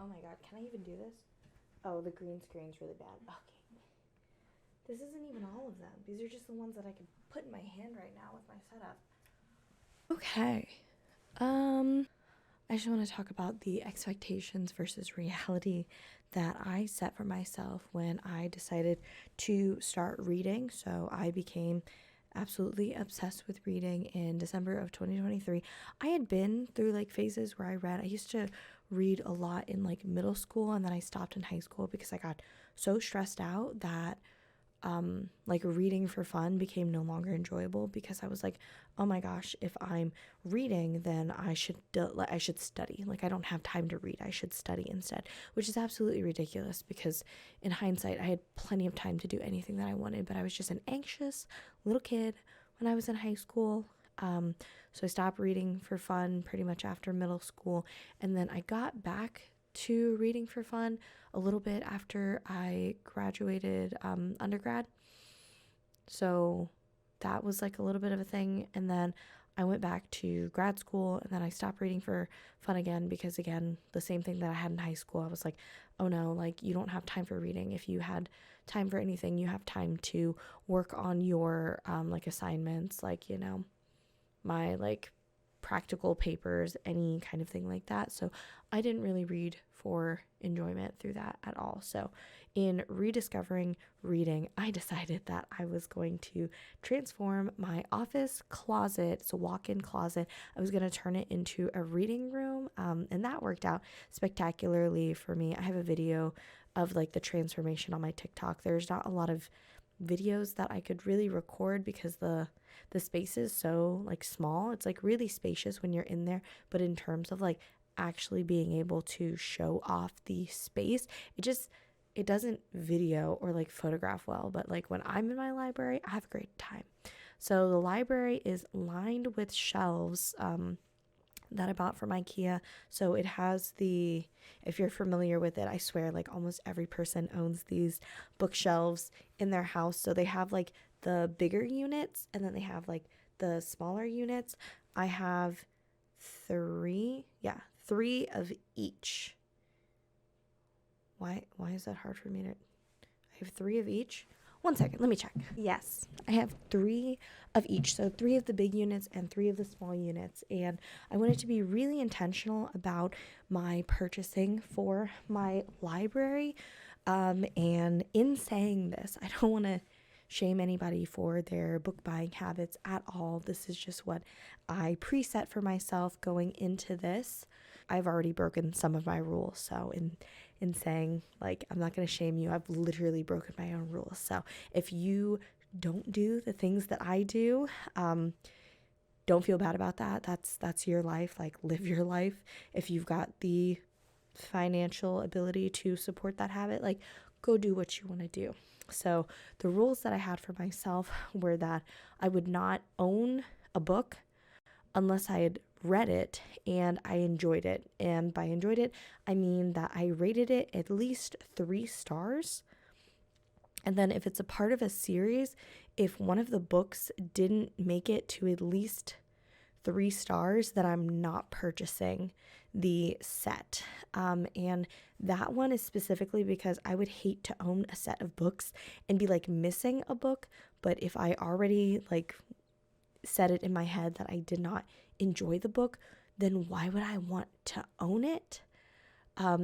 Oh my god, can I even do this? Oh, the green screen's really bad. Okay. This isn't even all of them. These are just the ones that I can put in my hand right now with my setup. Okay. I just want to talk about the expectations versus reality that I set for myself when I decided to start reading. So I became absolutely obsessed with reading in December of 2023. I had been through like phases where I read. I used to read a lot in like middle school, and then I stopped in high school because I got so stressed out that like reading for fun became no longer enjoyable, because I was like, oh my gosh, if I'm reading, then I should study. Like, I don't have time to read. I should study instead, which is absolutely ridiculous, because in hindsight, I had plenty of time to do anything that I wanted, but I was just an anxious little kid when I was in high school. So I stopped reading for fun pretty much after middle school, and then I got back to reading for fun a little bit after I graduated undergrad. So that was like a little bit of a thing. And then I went back to grad school, and then I stopped reading for fun again, because again, the same thing that I had in high school. I was like, oh no, like, you don't have time for reading. If you had time for anything, you have time to work on your like assignments, like, my like practical papers, any kind of thing like that. So I didn't really read for enjoyment through that at all. So in rediscovering reading, I decided that I was going to transform my office closet, it's a walk-in closet, I was going to turn it into a reading room, and that worked out spectacularly for me. I have a video of like the transformation on my TikTok. There's not a lot of videos that I could really record because the space is so like small. It's like really spacious when you're in there, but in terms of like actually being able to show off the space, it doesn't video or like photograph well. But like when I'm in my library, I have a great time. So the library is lined with shelves that I bought from IKEA. So it has if you're familiar with it, I swear like almost every person owns these bookshelves in their house. So they have like the bigger units, and then they have like the smaller units. I have three of each. Why is that hard for me to, I have three of each? One second, let me check. Yes, I have three of each. So three of the big units and three of the small units. And I wanted to be really intentional about my purchasing for my library. And in saying this, I don't want to shame anybody for their book buying habits at all. This is just what I preset for myself going into this. I've already broken some of my rules. So in saying like, I'm not going to shame you, I've literally broken my own rules. So if you don't do the things that I do, don't feel bad about that. That's your life. Like, live your life. If you've got the financial ability to support that habit, like, go do what you want to do. So the rules that I had for myself were that I would not own a book unless I had read it and I enjoyed it. And by enjoyed it, I mean that I rated it at least 3 stars. And then if it's a part of a series, if one of the books didn't make it to at least 3 stars, then I'm not purchasing the set. And that one is specifically because I would hate to own a set of books and be like missing a book. But if I already like set it in my head that I did not enjoy the book, then why would I want to own it?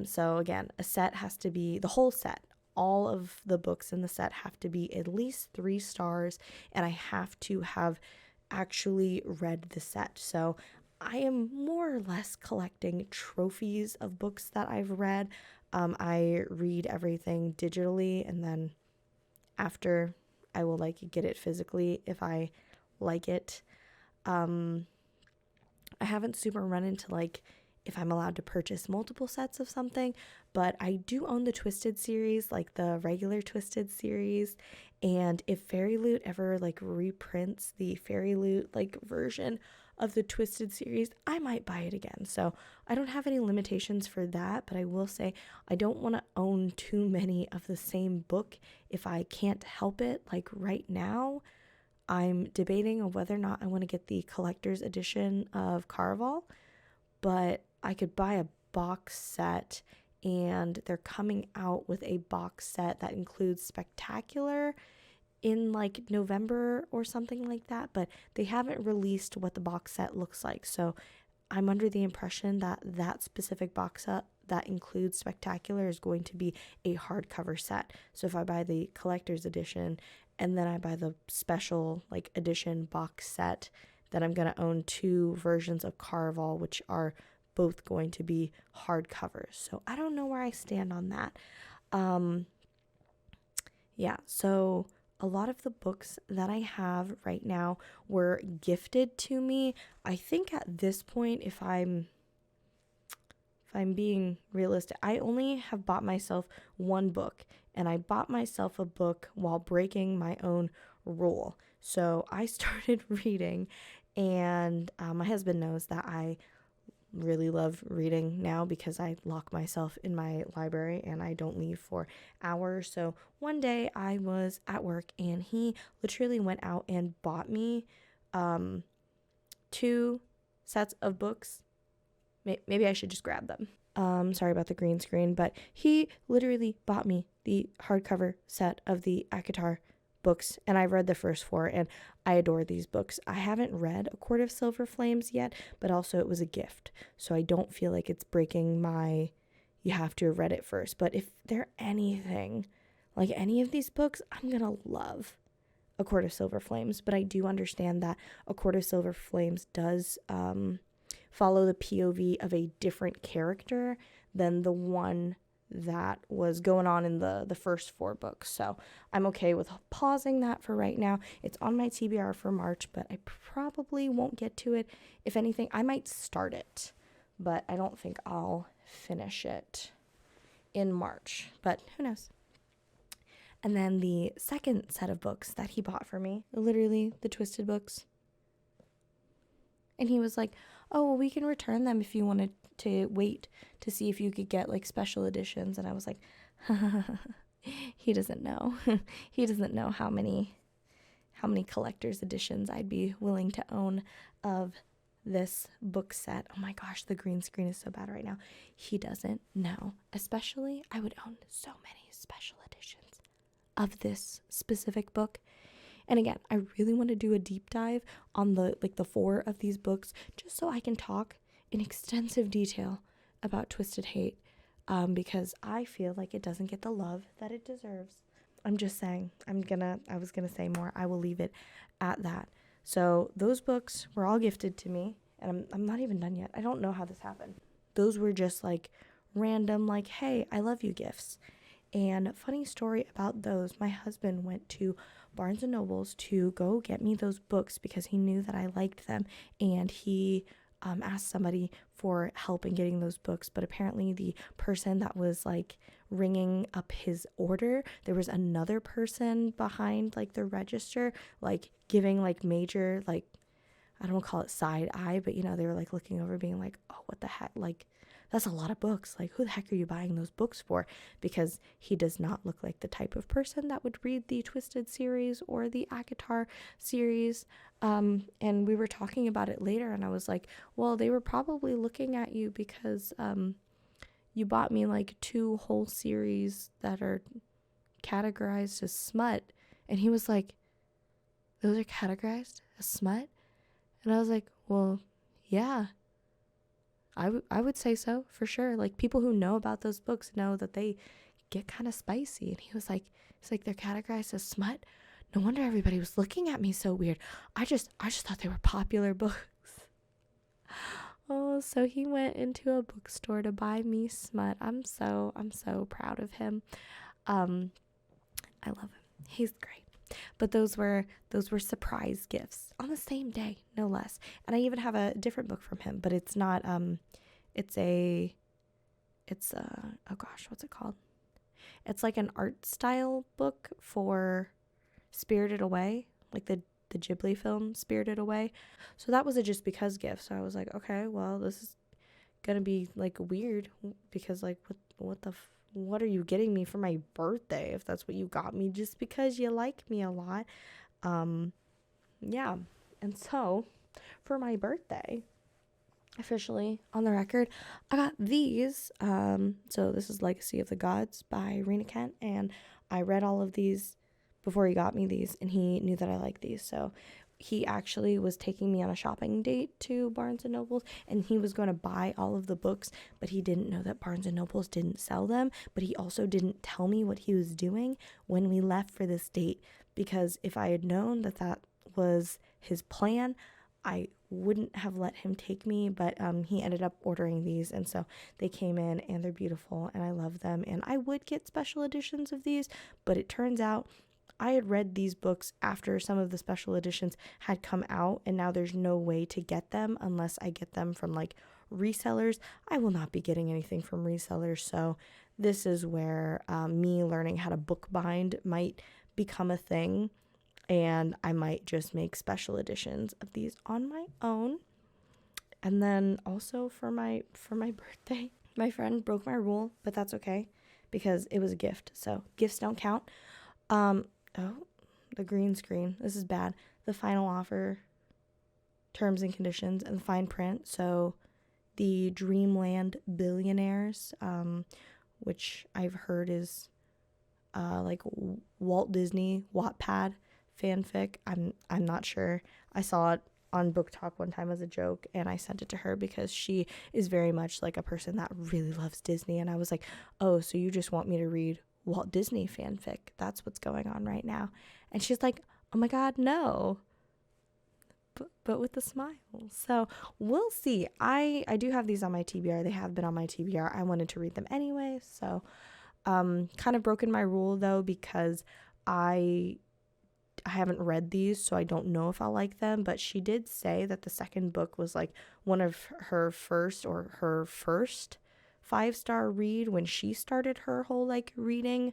So again, a set has to be the whole set. All of the books in the set have to be at least 3 stars, and I have to have actually read the set. So I am more or less collecting trophies of books that I've read. I read everything digitally, and then after I will like get it physically if I like it. I haven't super run into like if I'm allowed to purchase multiple sets of something, but I do own the Twisted series, like the regular Twisted series. And if Fairy Loot ever like reprints the Fairy Loot like version of the Twisted series, I might buy it again. So I don't have any limitations for that, but I will say I don't want to own too many of the same book if I can't help it. Like right now, I'm debating on whether or not I want to get the collector's edition of Caraval, but I could buy a box set and they're coming out with a box set that includes Spectacular in like November or something like that, but they haven't released what the box set looks like. So I'm under the impression that that specific box set that includes Spectacular is going to be a hardcover set. So if I buy the collector's edition and then I buy the special like edition box set, then I'm going to own 2 versions of Caraval, which are both going to be hardcovers. So I don't know where I stand on that. Yeah, so a lot of the books that I have right now were gifted to me. I think at this point, if I'm being realistic, I only have bought myself one book, and I bought myself a book while breaking my own rule. So I started reading, and my husband knows that I really love reading now because I lock myself in my library and I don't leave for hours. So one day I was at work and he literally went out and bought me 2 sets of books. Maybe I should just grab them. Sorry about the green screen, but he literally bought me the hardcover set of the ACOTAR books, and I've read the first 4, and I adore these books. I haven't read A Court of Silver Flames yet, but also it was a gift, so I don't feel like it's breaking my you have to have read it first. But if they're anything like any of these books, I'm gonna love A Court of Silver Flames. But I do understand that A Court of Silver Flames does follow the POV of a different character than the one that was going on in the first 4 books. So I'm okay with pausing that for right now. It's on my TBR for March, but I probably won't get to it. If anything, I might start it, but I don't think I'll finish it in March, but who knows. And then the second set of books that he bought for me, literally the Twisted books. And he was like, oh, well, we can return them if you wanted to wait to see if you could get like special editions. And I was like, he doesn't know. He doesn't know how many collector's editions I'd be willing to own of this book set. Oh my gosh, the green screen is so bad right now. He doesn't know. Especially, I would own so many special editions of this specific book. And again, I really want to do a deep dive on the 4 of these books, just so I can talk in extensive detail about Twisted Hate, because I feel like it doesn't get the love that it deserves. I'm just saying, I was gonna say more. I will leave it at that. So those books were all gifted to me, and I'm not even done yet. I don't know how this happened. Those were just like random, like, hey, I love you gifts. And funny story about those, my husband went to Barnes & Noble's to go get me those books because he knew that I liked them, and he asked somebody for help in getting those books, but apparently the person that was like ringing up his order, there was another person behind like the register, like giving like major, like, I don't call it side eye, but they were like looking over being like, oh, what the heck, like, that's a lot of books. Like, who the heck are you buying those books for? Because he does not look like the type of person that would read the Twisted series or the ACOTAR series. And we were talking about it later, and I was like, well, they were probably looking at you because you bought me like 2 whole series that are categorized as smut. And he was like, those are categorized as smut? And I was like, well, yeah. I would say so, for sure. Like, people who know about those books know that they get kind of spicy. And he was like, they're categorized as smut? No wonder everybody was looking at me so weird. I just thought they were popular books. Oh, so he went into a bookstore to buy me smut. I'm so proud of him. I love him. He's great. But those were surprise gifts on the same day, no less. And I even have a different book from him, but it's not it's oh gosh, what's it called? It's like an art style book for Spirited Away, like the Ghibli film Spirited Away. So that was a just because gift. So I was like, okay, well, this is gonna be like weird because like what are you getting me for my birthday if that's what you got me just because you like me a lot? Yeah. And so for my birthday, officially on the record, I got these. So this is Legacy of the Gods by Rena Kent, and I read all of these before he got me these, and he knew that I liked these. So he actually was taking me on a shopping date to Barnes and Nobles, and he was going to buy all of the books, but he didn't know that Barnes and Nobles didn't sell them. But he also didn't tell me what he was doing when we left for this date, because if I had known that that was his plan, I wouldn't have let him take me. But he ended up ordering these, and so they came in, and they're beautiful, and I love them. And I would get special editions of these, but it turns out I had read these books after some of the special editions had come out, and now there's no way to get them unless I get them from like resellers. I will not be getting anything from resellers, so this is where me learning how to bookbind might become a thing, and I might just make special editions of these on my own. And then also for my birthday, my friend broke my rule, but that's okay because it was a gift, so gifts don't count. Oh, the green screen. This is bad. The final offer, terms and conditions, and the fine print. So the Dreamland Billionaires, which I've heard is like Walt Disney Wattpad fanfic. I'm not sure. I saw it on Book Talk one time as a joke, and I sent it to her because she is very much like a person that really loves Disney, and I was like, oh, so you just want me to read Walt Disney fanfic? That's what's going on right now. And she's like, oh my god, no. But with a smile. So we'll see. I do have these on my TBR. They have been on my TBR. I wanted to read them anyway. So kind of broken my rule though, because I haven't read these, so I don't know if I'll like them. But she did say that the second book was like one of her first 5-star read when she started her whole like reading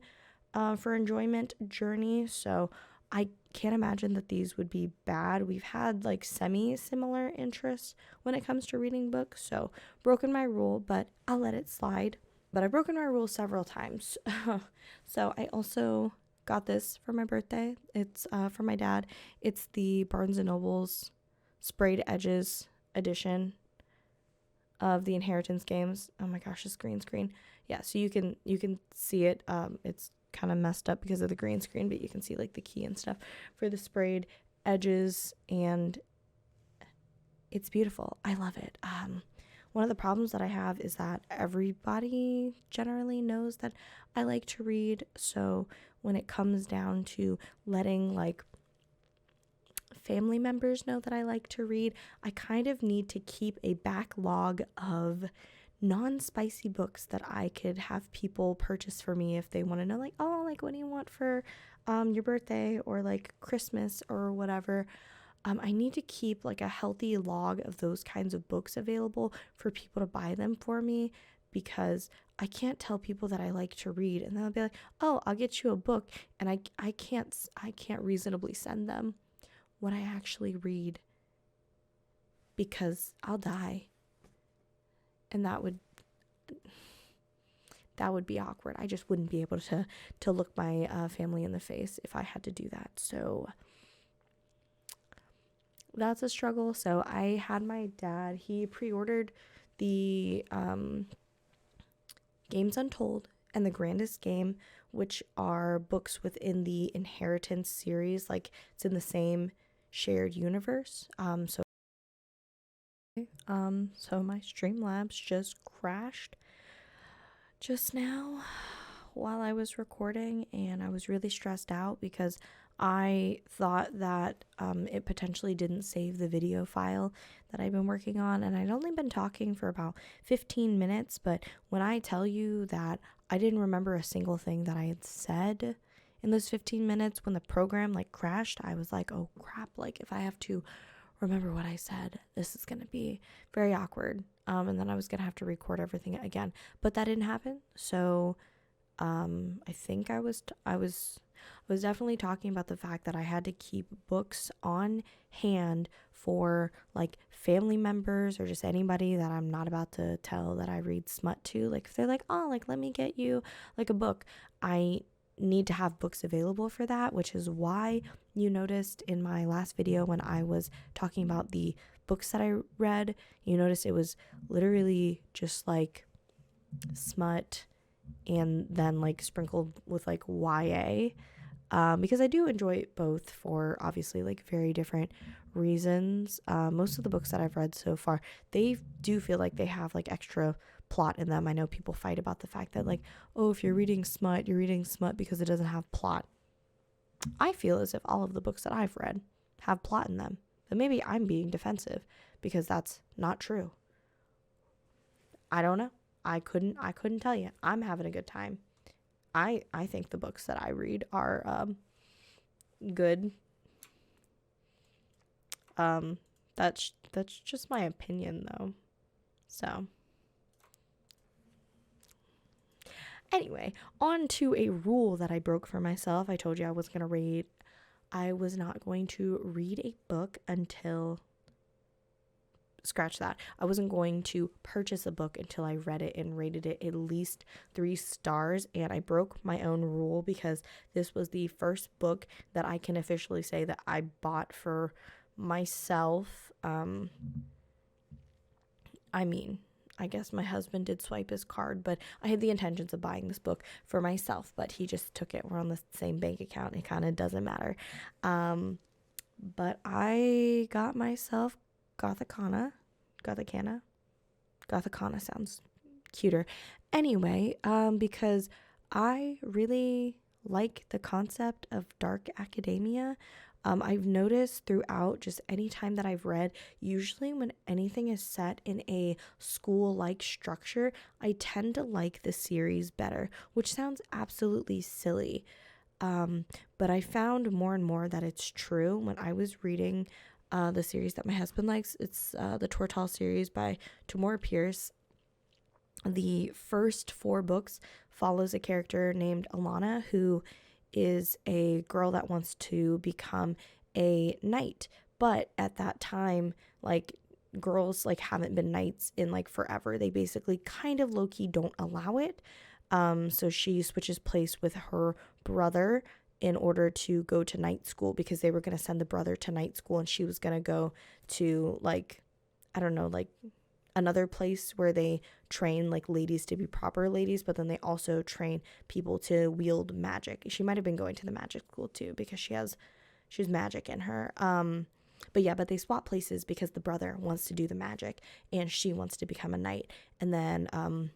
for enjoyment journey. So I can't imagine that these would be bad. We've had like semi-similar interests when it comes to reading books, so broken my rule, but I'll let it slide. But I've broken my rule several times. So I also got this for my birthday. It's from my dad. It's the Barnes & Noble's Sprayed Edges edition of the Inheritance games. Oh my gosh, this green screen. Yeah, so you can see it. It's kind of messed up because of the green screen, but you can see like the key and stuff for the Sprayed Edges, and it's beautiful. I love it. One of the problems that I have is that everybody generally knows that I like to read, so when it comes down to letting like family members know that I like to read, I kind of need to keep a backlog of non-spicy books that I could have people purchase for me if they want to know, like, oh, like, what do you want for your birthday or like Christmas or whatever. I need to keep like a healthy log of those kinds of books available for people to buy them for me, because I can't tell people that I like to read and they'll be like, oh, I'll get you a book, and I can't reasonably send them what I actually read, because I'll die. And that would be awkward. I just wouldn't be able to look my family in the face if I had to do that. So that's a struggle. So I had my dad, he pre-ordered the Games Untold and The Grandest Game, which are books within the Inheritance series. Like, it's in the same shared universe. So my Streamlabs just crashed just now while I was recording, and I was really stressed out because I thought that it potentially didn't save the video file that I've been working on, and I'd only been talking for about 15 minutes, but when I tell you that I didn't remember a single thing that I had said in those 15 minutes when the program like crashed, I was like, oh crap, like if I have to remember what I said, this is going to be very awkward. And then I was going to have to record everything again, but that didn't happen. So I think I was definitely talking about the fact that I had to keep books on hand for like family members or just anybody that I'm not about to tell that I read smut to. Like if they're like, oh, like let me get you like a book, I need to have books available for that, which is why you noticed in my last video when I was talking about the books that I read, you noticed it was literally just like smut and then like sprinkled with like YA, because I do enjoy both for obviously like very different reasons. Most of the books that I've read so far, they do feel like they have like extra plot in them. I know people fight about the fact that like, oh, if you're reading smut, you're reading smut because it doesn't have plot. I feel as if all of the books that I've read have plot in them, but maybe I'm being defensive because that's not true. I don't know. I couldn't tell you. I'm having a good time. I think the books that I read are good. That's just my opinion though. So anyway, on to a rule that I broke for myself. I told you I was not going to read a book until, scratch that. I wasn't going to purchase a book until I read it and rated it at least 3 stars. And I broke my own rule because this was the first book that I can officially say that I bought for myself. I mean, I guess my husband did swipe his card, but I had the intentions of buying this book for myself, but he just took it. We're on the same bank account. It kind of doesn't matter. But I got myself Gothicana sounds cuter. Anyway, because I really like the concept of dark academia. I've noticed throughout just any time that I've read, usually when anything is set in a school-like structure, I tend to like the series better, which sounds absolutely silly. But I found more and more that it's true. When I was reading the series that my husband likes, it's the Tortall series by Tamora Pierce. The first 4 books follows a character named Alana, who is a girl that wants to become a knight. But at that time, like, girls like haven't been knights in like forever. They basically kind of low-key don't allow it. So she switches place with her brother in order to go to night school, because they were going to send the brother to night school and she was going to go to like, I don't know, like another place where they train like ladies to be proper ladies, but then they also train people to wield magic. She might have been going to the magic school too, because she's magic in her. But they swap places because the brother wants to do the magic and she wants to become a knight. And then,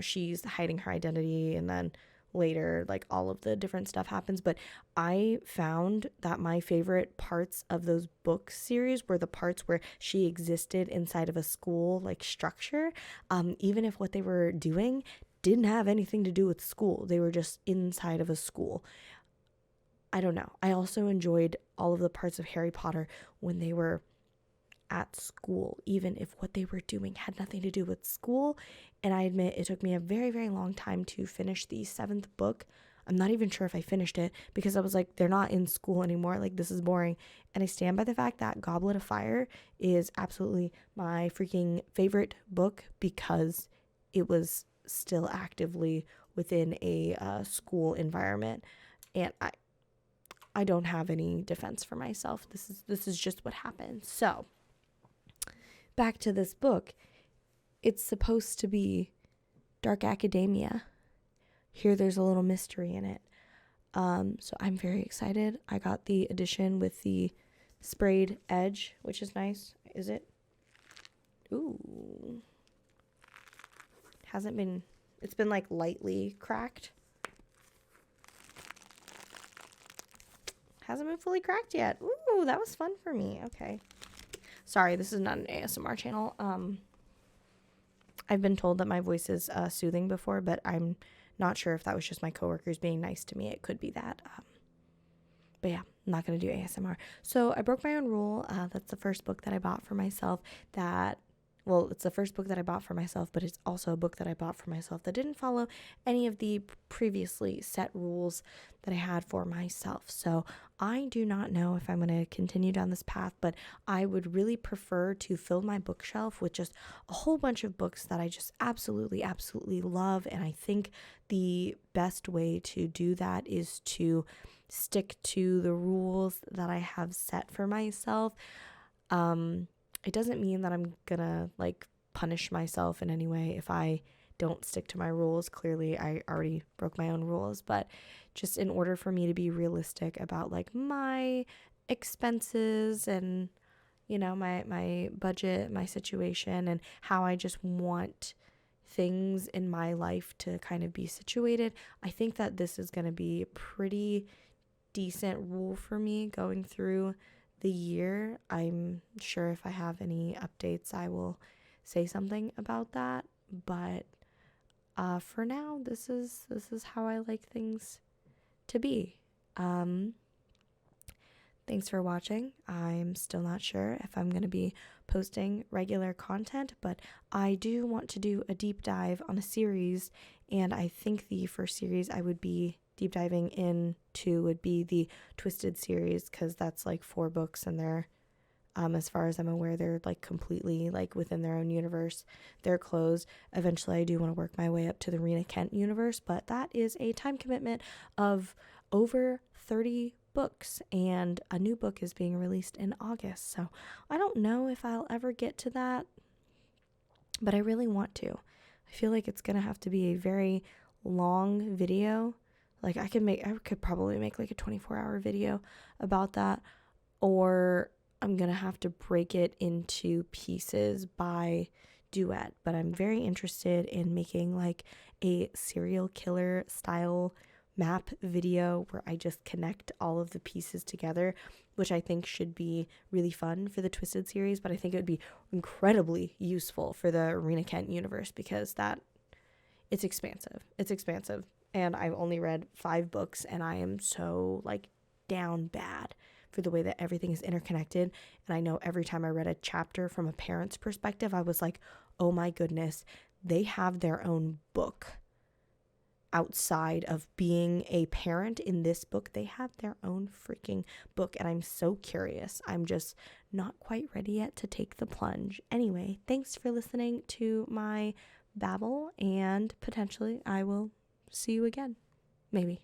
she's hiding her identity, and then later, like, all of the different stuff happens. But I found that my favorite parts of those book series were the parts where she existed inside of a school like structure, even if what they were doing didn't have anything to do with school. They were just inside of a school. I don't know. I also enjoyed all of the parts of Harry Potter when they were at school, even if what they were doing had nothing to do with school. And I admit it took me a very, very long time to finish the 7th book. I'm not even sure if I finished it, because I was like, they're not in school anymore. Like, this is boring. And I stand by the fact that Goblet of Fire is absolutely my freaking favorite book, because it was still actively within a school environment. And I don't have any defense for myself. This is just what happened. So back to this book. It's supposed to be dark academia. Here there's a little mystery in it. So I'm very excited. I got the edition with the sprayed edge, which is nice. Is it? Ooh. It's been like lightly cracked. Hasn't been fully cracked yet. Ooh, that was fun for me. Okay. Sorry, this is not an ASMR channel. I've been told that my voice is soothing before, but I'm not sure if that was just my coworkers being nice to me. It could be that. But yeah, I'm not going to do ASMR. So I broke my own rule. That's the first book that I bought for myself it's the first book that I bought for myself, but it's also a book that I bought for myself that didn't follow any of the previously set rules that I had for myself. So I do not know if I'm going to continue down this path, but I would really prefer to fill my bookshelf with just a whole bunch of books that I just absolutely, absolutely love. And I think the best way to do that is to stick to the rules that I have set for myself. It doesn't mean that I'm gonna like punish myself in any way if I don't stick to my rules. Clearly, I already broke my own rules, but just in order for me to be realistic about like my expenses and my budget, my situation, and how I just want things in my life to kind of be situated, I think that this is going to be a pretty decent rule for me going through the year. I'm sure if I have any updates, I will say something about that. But for now, this is how I like things to be. Thanks for watching. I'm still not sure if I'm going to be posting regular content, but I do want to do a deep dive on a series, and I think the first series I would be deep diving into would be the Twisted series, because that's like 4 books, and they're as far as I'm aware, they're like completely like within their own universe. They're closed. Eventually I do want to work my way up to the Rena Kent universe, but that is a time commitment of over 30 books, and a new book is being released in August. So I don't know if I'll ever get to that, but I really want to. I feel like it's going to have to be a very long video. Like I could probably make like a 24-hour video about that, or I'm going to have to break it into pieces by duet. But I'm very interested in making like a serial killer style map video where I just connect all of the pieces together, which I think should be really fun for the Twisted series, but I think it would be incredibly useful for the Rena Kent universe, because it's expansive. It's expansive. And I've only read 5 books, and I am so like down bad for the way that everything is interconnected. And I know every time I read a chapter from a parent's perspective, I was like, oh my goodness, they have their own book. Outside of being a parent in this book, they have their own freaking book, and I'm so curious. I'm just not quite ready yet to take the plunge. Anyway, thanks for listening to my babble, and potentially I will see you again. Maybe.